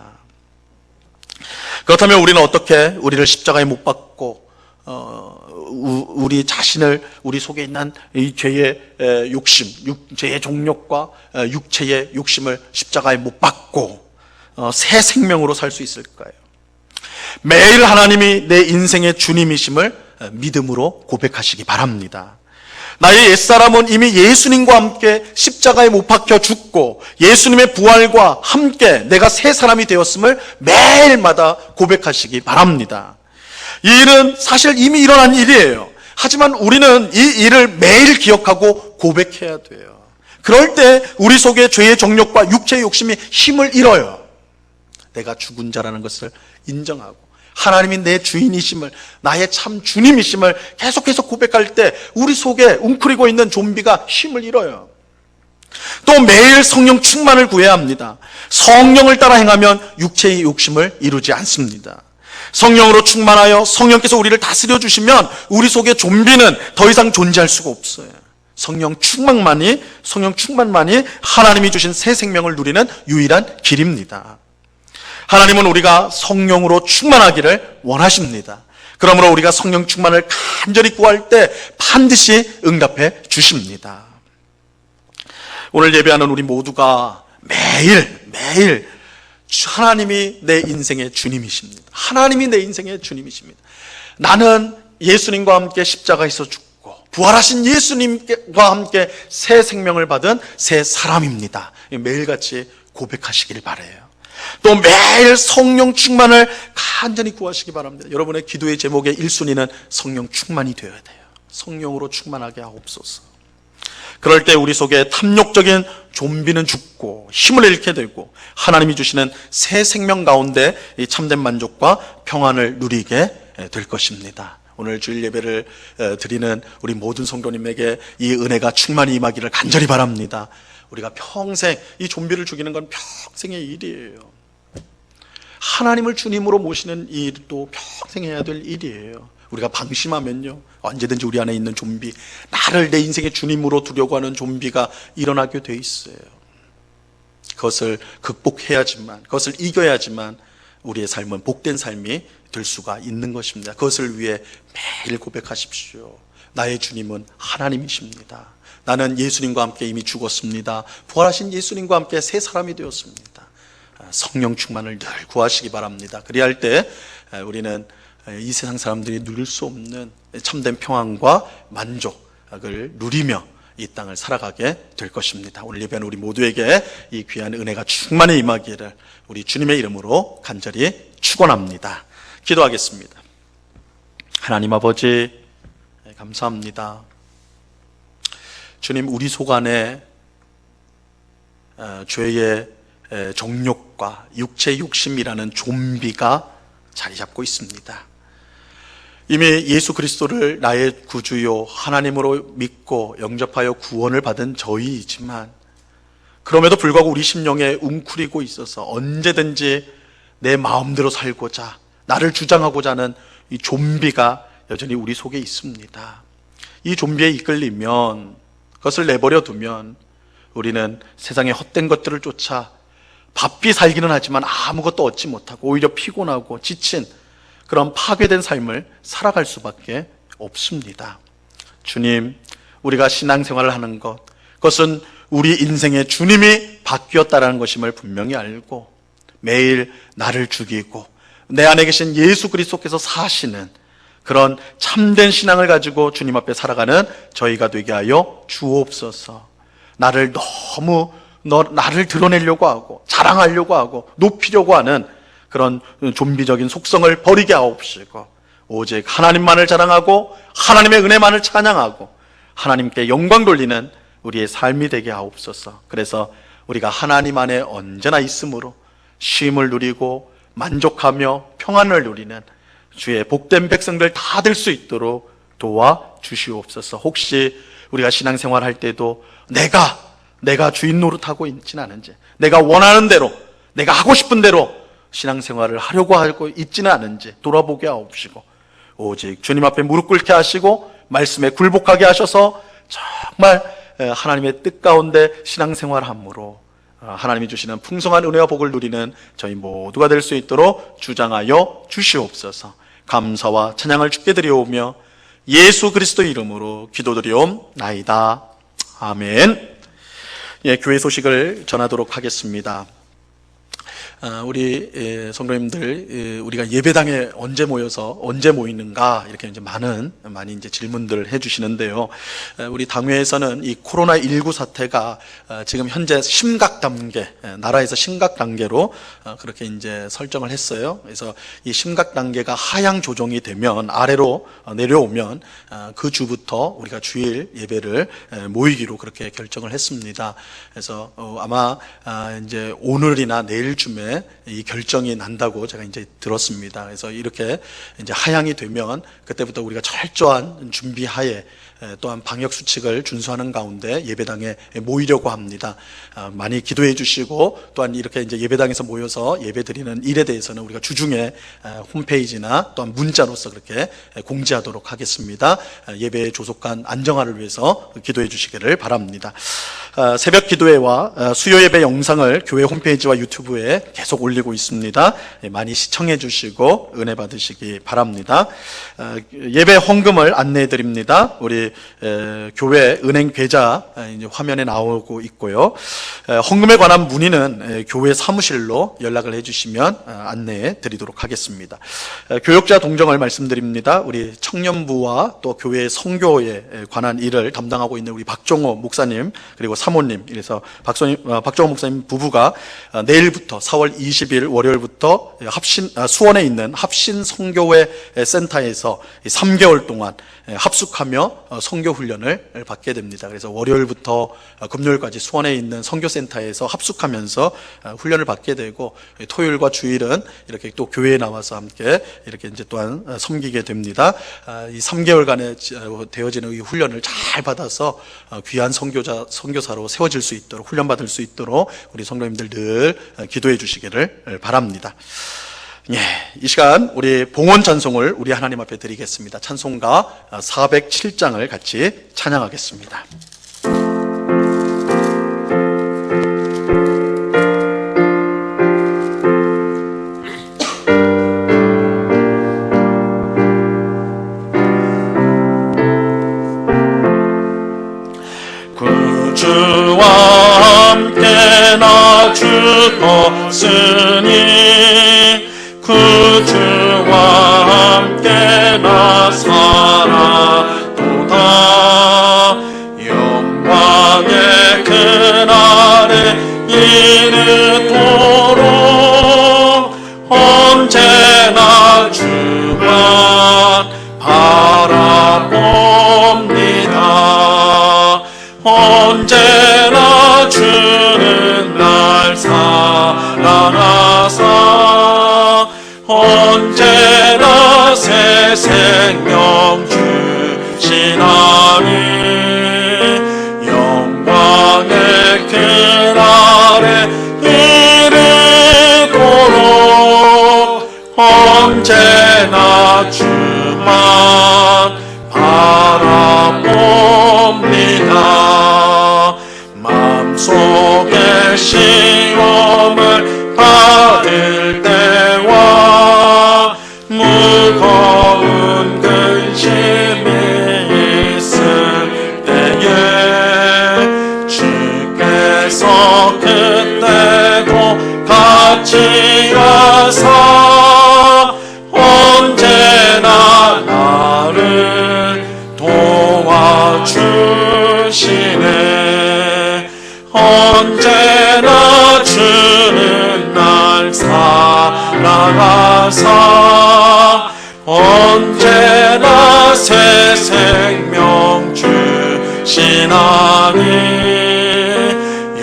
그렇다면 우리는 어떻게 우리를 십자가에 못 박고 우리 자신을, 우리 속에 있는 이 죄의 욕심, 죄의 종욕과 육체의 욕심을 십자가에 못 박고 새 생명으로 살 수 있을까요? 매일 하나님이 내 인생의 주님이심을 믿음으로 고백하시기 바랍니다. 나의 옛사람은 이미 예수님과 함께 십자가에 못 박혀 죽고 예수님의 부활과 함께 내가 새 사람이 되었음을 매일마다 고백하시기 바랍니다. 이 일은 사실 이미 일어난 일이에요. 하지만 우리는 이 일을 매일 기억하고 고백해야 돼요. 그럴 때 우리 속에 죄의 정욕과 육체의 욕심이 힘을 잃어요. 내가 죽은 자라는 것을 인정하고 하나님이 내 주인이심을, 나의 참 주님이심을 계속해서 고백할 때 우리 속에 웅크리고 있는 좀비가 힘을 잃어요. 또 매일 성령 충만을 구해야 합니다. 성령을 따라 행하면 육체의 욕심을 이루지 않습니다. 성령으로 충만하여 성령께서 우리를 다스려 주시면 우리 속에 좀비는 더 이상 존재할 수가 없어요. 성령 충만만이 하나님이 주신 새 생명을 누리는 유일한 길입니다. 하나님은 우리가 성령으로 충만하기를 원하십니다. 그러므로 우리가 성령 충만을 간절히 구할 때 반드시 응답해 주십니다. 오늘 예배하는 우리 모두가 매일 하나님이 내 인생의 주님이십니다. 하나님이 내 인생의 주님이십니다. 나는 예수님과 함께 십자가에서 죽고 부활하신 예수님과 함께 새 생명을 받은 새 사람입니다. 매일같이 고백하시길 바라요. 또 매일 성령 충만을 간절히 구하시기 바랍니다. 여러분의 기도의 제목의 1순위는 성령 충만이 되어야 돼요. 성령으로 충만하게 하옵소서. 그럴 때 우리 속에 탐욕적인 좀비는 죽고 힘을 잃게 되고 하나님이 주시는 새 생명 가운데 이 참된 만족과 평안을 누리게 될 것입니다. 오늘 주일 예배를 드리는 우리 모든 성도님에게 이 은혜가 충만히 임하기를 간절히 바랍니다. 우리가 평생 이 좀비를 죽이는 건 평생의 일이에요. 하나님을 주님으로 모시는 일도 평생 해야 될 일이에요. 우리가 방심하면요, 언제든지 우리 안에 있는 좀비, 나를 내 인생의 주님으로 두려고 하는 좀비가 일어나게 돼 있어요. 그것을 극복해야지만, 그것을 이겨야지만 우리의 삶은 복된 삶이 될 수가 있는 것입니다. 그것을 위해 매일 고백하십시오. 나의 주님은 하나님이십니다. 나는 예수님과 함께 이미 죽었습니다. 부활하신 예수님과 함께 새 사람이 되었습니다. 성령 충만을 늘 구하시기 바랍니다. 그리할 때 우리는 이 세상 사람들이 누릴 수 없는 참된 평안과 만족을 누리며 이 땅을 살아가게 될 것입니다. 오늘 예배하는 우리 모두에게 이 귀한 은혜가 충만히 임하기를 우리 주님의 이름으로 간절히 축원합니다. 기도하겠습니다. 하나님 아버지, 감사합니다. 주님, 우리 속 안에 죄의 정욕과 육체의 욕심이라는 좀비가 자리 잡고 있습니다. 이미 예수 그리스도를 나의 구주요 하나님으로 믿고 영접하여 구원을 받은 저희이지만 그럼에도 불구하고 우리 심령에 웅크리고 있어서 언제든지 내 마음대로 살고자, 나를 주장하고자 하는 이 좀비가 여전히 우리 속에 있습니다. 이 좀비에 이끌리면, 그것을 내버려 두면 우리는 세상의 헛된 것들을 쫓아 바삐 살기는 하지만 아무것도 얻지 못하고 오히려 피곤하고 지친 그런 파괴된 삶을 살아갈 수밖에 없습니다. 주님, 우리가 신앙생활을 하는 것, 그것은 우리 인생의 주님이 바뀌었다는 것임을 분명히 알고 매일 나를 죽이고 내 안에 계신 예수 그리스도께서 사시는 그런 참된 신앙을 가지고 주님 앞에 살아가는 저희가 되게 하여 주옵소서. 나를 드러내려고 하고 자랑하려고 하고 높이려고 하는 그런 좀비적인 속성을 버리게 하옵시고 오직 하나님만을 자랑하고 하나님의 은혜만을 찬양하고 하나님께 영광 돌리는 우리의 삶이 되게 하옵소서. 그래서 우리가 하나님 안에 언제나 있으므로 쉼을 누리고 만족하며 평안을 누리는 주의 복된 백성들 다 될 수 있도록 도와주시옵소서. 혹시 우리가 신앙생활 할 때도 내가 주인 노릇하고 있지는 않은지, 내가 원하는 대로, 내가 하고 싶은 대로 신앙생활을 하려고 하고 있지는 않은지 돌아보게 하옵시고 오직 주님 앞에 무릎 꿇게 하시고 말씀에 굴복하게 하셔서 정말 하나님의 뜻 가운데 신앙생활함으로 하나님이 주시는 풍성한 은혜와 복을 누리는 저희 모두가 될 수 있도록 주장하여 주시옵소서. 감사와 찬양을 주께 드리오며 예수 그리스도 이름으로 기도드리옵나이다. 아멘. 교회 소식을 전하도록 하겠습니다. 우리 성도님들, 우리가 예배당에 언제 모이는가 이렇게 이제 많이 이제 질문들을 해주시는데요. 우리 당회에서는 이 코로나19 사태가 지금 현재 심각 단계, 나라에서 심각 단계로 그렇게 이제 설정을 했어요. 그래서 이 심각 단계가 하향 조정이 되면 아래로 내려오면 그 주부터 우리가 주일 예배를 모이기로 그렇게 결정을 했습니다. 그래서 아마 이제 오늘이나 내일쯤에 이 결정이 난다고 제가 이제 들었습니다. 그래서 이렇게 이제 하향이 되면 그때부터 우리가 철저한 준비하에 또한 방역 수칙을 준수하는 가운데 예배당에 모이려고 합니다. 많이 기도해 주시고 또한 이렇게 이제 예배당에서 모여서 예배드리는 일에 대해서는 우리가 주중에 홈페이지나 또한 문자로서 그렇게 공지하도록 하겠습니다. 예배 조속한 안정화를 위해서 기도해 주시기를 바랍니다. 새벽 기도회와 수요 예배 영상을 교회 홈페이지와 유튜브에 계속 올리고 있습니다. 많이 시청해 주시고 은혜 받으시기 바랍니다. 예배 헌금을 안내해 드립니다. 우리 교회 은행 계좌 이제 화면에 나오고 있고요. 헌금에 관한 문의는 교회 사무실로 연락을 해주시면 안내해 드리도록 하겠습니다. 교역자 동정을 말씀드립니다. 우리 청년부와 또 교회 선교에 관한 일을 담당하고 있는 우리 박종호 목사님 그리고 사모님, 이래서 박종호 목사님 부부가 내일부터 4월 20일 월요일부터 수원에 있는 합신 선교회 센터에서 3개월 동안 합숙하며 선교 훈련을 받게 됩니다. 그래서 월요일부터 금요일까지 수원에 있는 선교센터에서 합숙하면서 훈련을 받게 되고, 토요일과 주일은 이렇게 또 교회에 나와서 함께 이렇게 이제 또한 섬기게 됩니다. 이 3개월간에 되어지는 이 훈련을 잘 받아서 귀한 선교사로 세워질 수 있도록, 훈련받을 수 있도록 우리 성도님들 늘 기도해 주시기를 바랍니다. 예, 이 시간 우리 봉헌 찬송을 우리 하나님 앞에 드리겠습니다. 찬송가 407장을 같이 찬양하겠습니다. 구주와 함께 나 죽었으니 구주와 함께 나 살았도다. 영광의 그날에 이르도록 언제나 주만 바라봅니다. 언제나 주는 날 사랑하사 언제나 새 생명 주시나니 영광의 그날에 이르도록 언제나 주만 바라봅니다. 마음속에 시험을 받을 때와 무거운 근심이 있을 때에 주께서 그때도 같이 하사 언제나 나를 도와주시네. 언제나 주는 날 사랑하사 언제나 새 생명 주시나니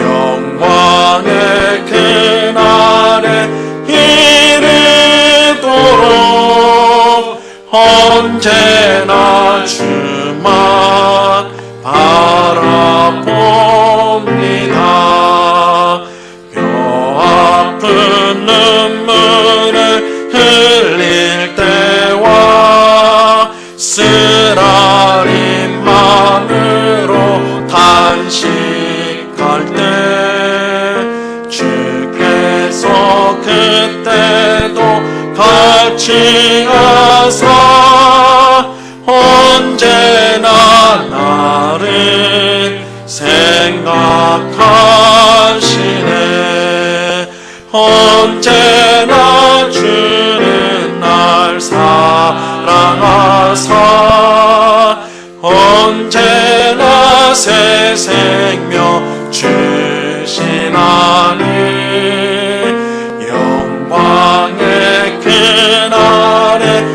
영광의 그날에 이르도록 언제나 주만 바라봅니다. 뼈아픈 눈물을 흘릴 때와 쓰라린 마음으로 단식할 때 주께서 그때도 같이 하사 언제나 나를 생각하시네. 언제나 주는 날 사랑하사 언제나 새 생명 주시나니 영광의 그날에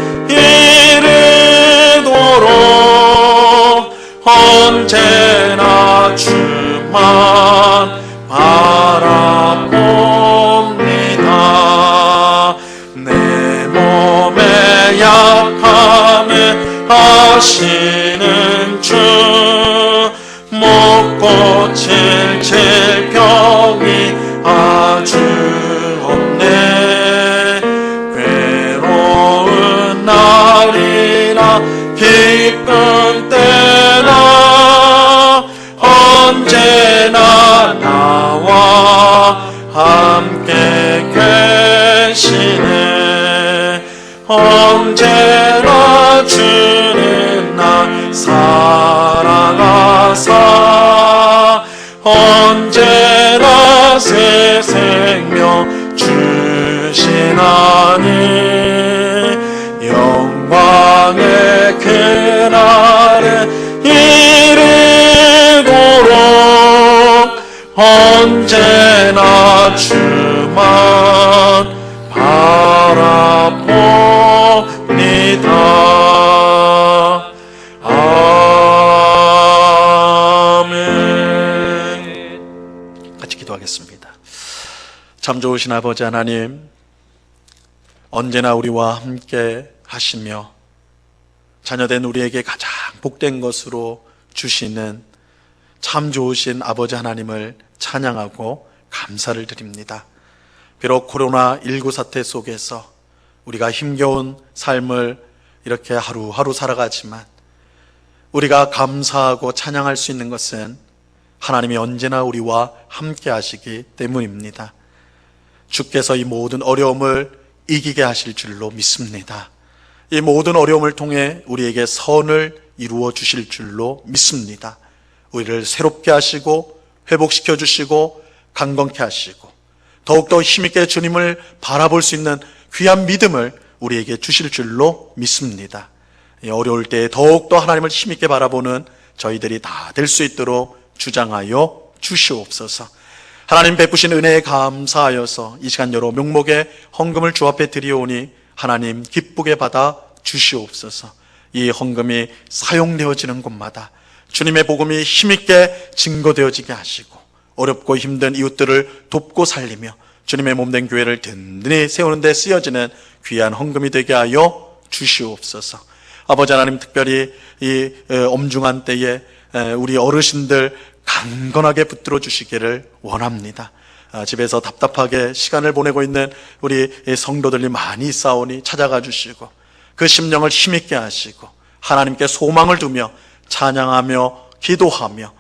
이르도록 언제나 주만 바라봅니다. 내 몸의 약함을 아시는 주 고칠 질병이 아주 없네. 괴로운 날이나 기쁜 때나 언제나 나와 함께 계시네. 언제나 주는 날 사랑하사 언제나 새 생명 주시나니 영광의 그날에 이르도록 언제나 주만 바라봅니다. 아멘. 같이 기도하겠습니다. 참 좋으신 아버지 하나님, 언제나 우리와 함께 하시며 자녀된 우리에게 가장 복된 것으로 주시는 참 좋으신 아버지 하나님을 찬양하고 감사를 드립니다. 비록 코로나19 사태 속에서 우리가 힘겨운 삶을 이렇게 하루하루 살아가지만 우리가 감사하고 찬양할 수 있는 것은 하나님이 언제나 우리와 함께 하시기 때문입니다. 주께서 이 모든 어려움을 이기게 하실 줄로 믿습니다. 이 모든 어려움을 통해 우리에게 선을 이루어 주실 줄로 믿습니다. 우리를 새롭게 하시고 회복시켜 주시고 강건케 하시고 더욱더 힘있게 주님을 바라볼 수 있는 귀한 믿음을 우리에게 주실 줄로 믿습니다. 어려울 때 더욱더 하나님을 힘있게 바라보는 저희들이 다 될 수 있도록 주장하여 주시옵소서. 하나님 베푸신 은혜에 감사하여서 이 시간 여러 명목의 헌금을 주 앞에 드리오니 하나님 기쁘게 받아 주시옵소서. 이 헌금이 사용되어지는 곳마다 주님의 복음이 힘있게 증거되어지게 하시고 어렵고 힘든 이웃들을 돕고 살리며 주님의 몸된 교회를 든든히 세우는 데 쓰여지는 귀한 헌금이 되게 하여 주시옵소서. 아버지 하나님, 특별히 이 엄중한 때에 우리 어르신들 강건하게 붙들어 주시기를 원합니다. 집에서 답답하게 시간을 보내고 있는 우리 성도들이 많이 있사오니 찾아가 주시고 그 심령을 힘있게 하시고 하나님께 소망을 두며 찬양하며 기도하며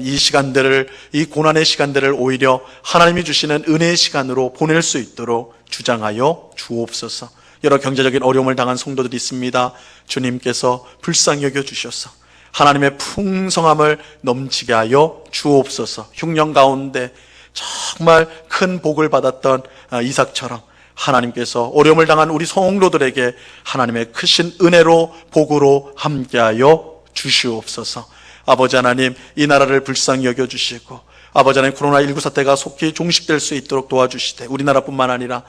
이 시간들을, 이 고난의 시간들을 오히려 하나님이 주시는 은혜의 시간으로 보낼 수 있도록 주장하여 주옵소서. 여러 경제적인 어려움을 당한 성도들이 있습니다. 주님께서 불쌍히 여겨 주셔서 하나님의 풍성함을 넘치게 하여 주옵소서. 흉년 가운데 정말 큰 복을 받았던 이삭처럼 하나님께서 어려움을 당한 우리 성도들에게 하나님의 크신 은혜로 복으로 함께하여 주시옵소서. 아버지 하나님, 이 나라를 불쌍히 여겨주시고 아버지 하나님, 코로나19 사태가 속히 종식될 수 있도록 도와주시되 우리나라뿐만 아니라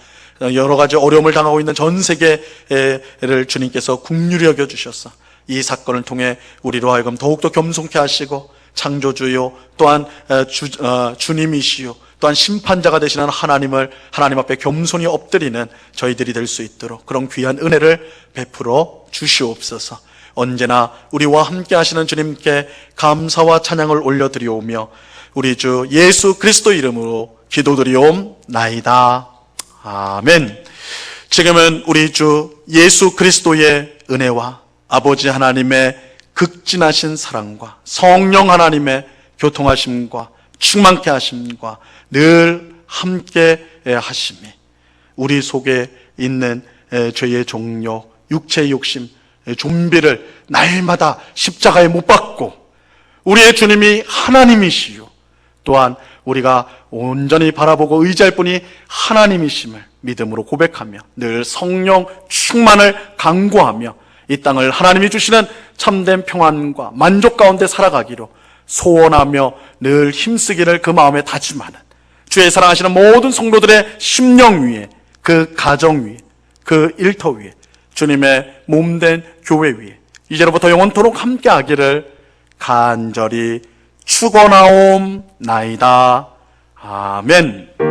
여러 가지 어려움을 당하고 있는 전 세계를 주님께서 긍휼히 여겨주셔서 이 사건을 통해 우리로 하여금 더욱더 겸손케 하시고 창조주요 또한 주님이시요 또한 심판자가 되시는 하나님 앞에 겸손히 엎드리는 저희들이 될 수 있도록 그런 귀한 은혜를 베풀어 주시옵소서. 언제나 우리와 함께 하시는 주님께 감사와 찬양을 올려드리오며 우리 주 예수 그리스도 이름으로 기도드리옵나이다. 아멘. 지금은 우리 주 예수 그리스도의 은혜와 아버지 하나님의 극진하신 사랑과 성령 하나님의 교통하심과 충만케 하심과 늘 함께 하심이 우리 속에 있는 죄의 종료, 육체의 욕심, 좀비를 날마다 십자가에 못 박고 우리의 주님이 하나님이시요 또한 우리가 온전히 바라보고 의지할 분이 하나님이심을 믿음으로 고백하며 늘 성령 충만을 강구하며 이 땅을 하나님이 주시는 참된 평안과 만족 가운데 살아가기로 소원하며 늘 힘쓰기를 그 마음에 다짐하는 주의 사랑하시는 모든 성도들의 심령 위에, 그 가정 위에, 그 일터 위에, 주님의 몸된 교회 위에 이제로부터 영원토록 함께하기를 간절히 축원하옵나이다. 아멘.